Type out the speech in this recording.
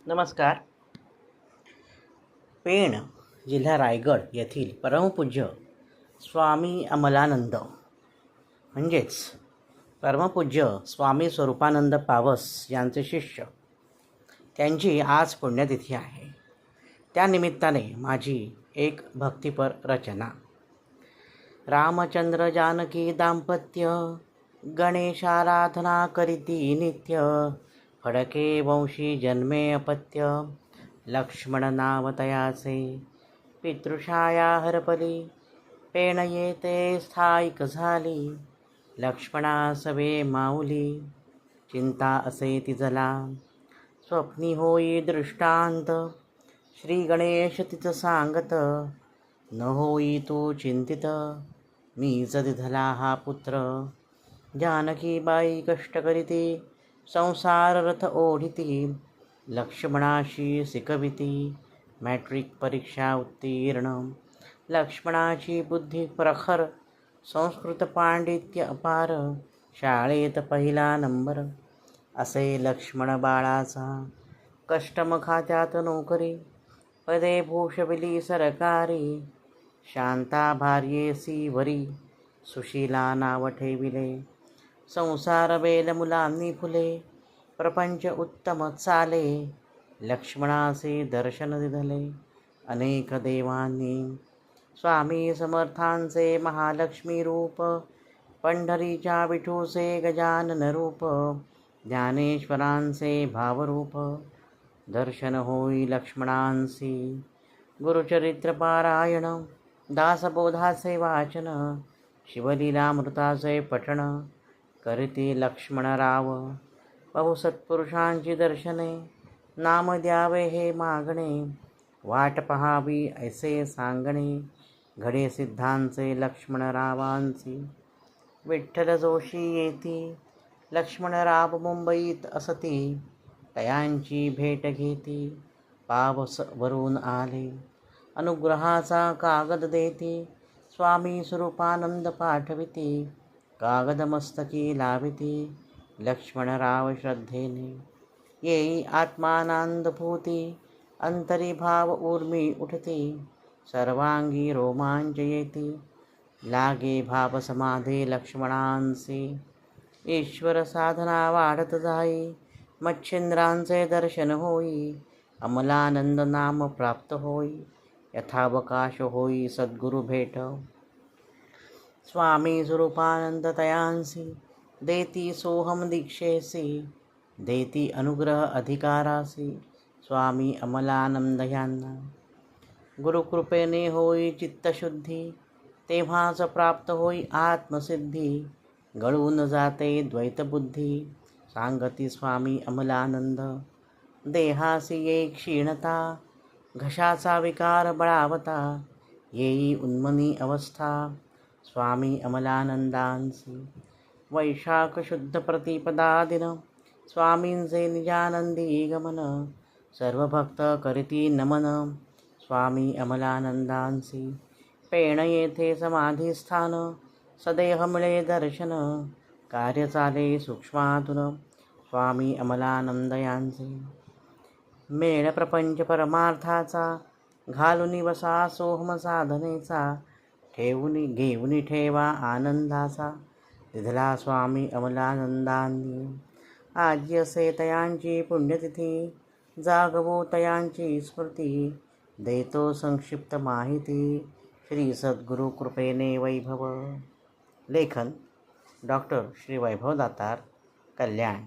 नमस्कार. पेण, जिल्हा रायगड येथील परमपूज्य स्वामी अमलानंद म्हणजेच परमपूज्य स्वामी स्वरूपानंद पावस यांचे शिष्य, त्यांची आज पुण्यतिथी आहे. त्यानिमित्ताने माझी एक भक्तिपर रचना. रामचंद्र जानकी दाम्पत्य, गणेशाराधना करीती नित्य. फडके वंशी जन्मे अपत्य, लक्ष्मण नाव तयाचे. पितृछाया हरपली, पेण येथे स्थायिक झाली. लक्ष्मणा सवे माऊली, चिंता असे तिजला. स्वप्नी होई दृष्टांत, श्री गणेश तिच सांगत. न होई तू चिंतित, मीच दिधला हा पुत्र. जानकीबाई कष्ट करीती, संसार रथ ओढिती. लक्ष्मणाशी शिकविती, मॅट्रिक परीक्षा उत्तीर्ण. लक्ष्मणाची बुद्धी प्रखर, संस्कृत पांडित्य अपार. शाळेत पहिला नंबर, असे लक्ष्मण बाळाचा. कष्टम खात्यात नोकरी, पदे भूषविली सरकारी. शांता भार्येसी वरी, सुशीला नाव ठेविले. संसार बेल मुलांनी फुले, प्रपंच उत्तम चाले. लक्ष्मणाचे दर्शन दिधले, अनेक देवांनी. स्वामी समर्थांचे महालक्ष्मी रूप, पंढरीच्या विठूचे गजानन रूप. ज्ञानेश्वरांचे भावरूप, दर्शन होई लक्ष्मणांसी. गुरुचरित्र पारायण, दासबोधाचे वाचन. शिवलीलामृताचे पठण, करीती लक्ष्मणराव. बहु सत्पुरुषांची दर्शने, नाम द्यावे हे मागणे. वाट पहावी ऐसे सांगणे, घडे सिद्धांचे लक्ष्मणरावांची. विठ्ठल जोशी येती, लक्ष्मणराव मुंबईत असती. तयांची भेट घेती, पावस वरून आले. अनुग्रहाचा कागद देती, स्वामी स्वरूपानंद पाठविती. कागद मस्तकी लाविती, लक्ष्मणराव श्रद्धेने. येई आत्मानंदभूती, अंतरी भाव उर्मी उठती. सर्वांगी रोमांच येती, लागे भाव समाधे लक्ष्मणांसी. ईश्वर साधना वाढत जाई, मच्छिंद्रांचे दर्शन होई. अमलानंद नाम प्राप्त होई, यथावकाश होई सद्गुरु भेट. स्वामी स्वरूपानंद तयांसी, देती सोहम दीक्षेसी. देती अनुग्रह अधिकारासी, स्वामी अमलानंद यांना. गुरुकृपेने होई चित्तशुद्धी, तेव्हाच प्राप्त होई आत्मसिद्धी. गळून जाते द्वैतबुद्धी, सांगती स्वामी अमलानंद. देहासी येई क्षीणता, घशाचा विकार बळावता. येई उन्मनी अवस्था, स्वामी अमलानंदांसी. वैशाख शुद्ध प्रतिपदा दिन, स्वामींचे निजानंदी गमन. सर्व भक्त करीती नमन, स्वामी अमलानंदांसी. पेण येथे समाधिस्थान, सदेह मिळे दर्शन. कार्य चाले सूक्ष्मातून, स्वामी अमलानंद यांचे. मेळ प्रपंच परमार्थाचा, घालून वसा सोहम साधनेचा. घेऊन ठेवा आनंदाचा, दिधला स्वामी अमलानंदांनी. आज असे तयांची पुण्यतिथी, जागवो तयांची स्मृती. देतो संक्षिप्त माहिती, श्री सद्गुरु कृपेने वैभव. लेखन डॉक्टर श्री वैभव दातार, कल्याण.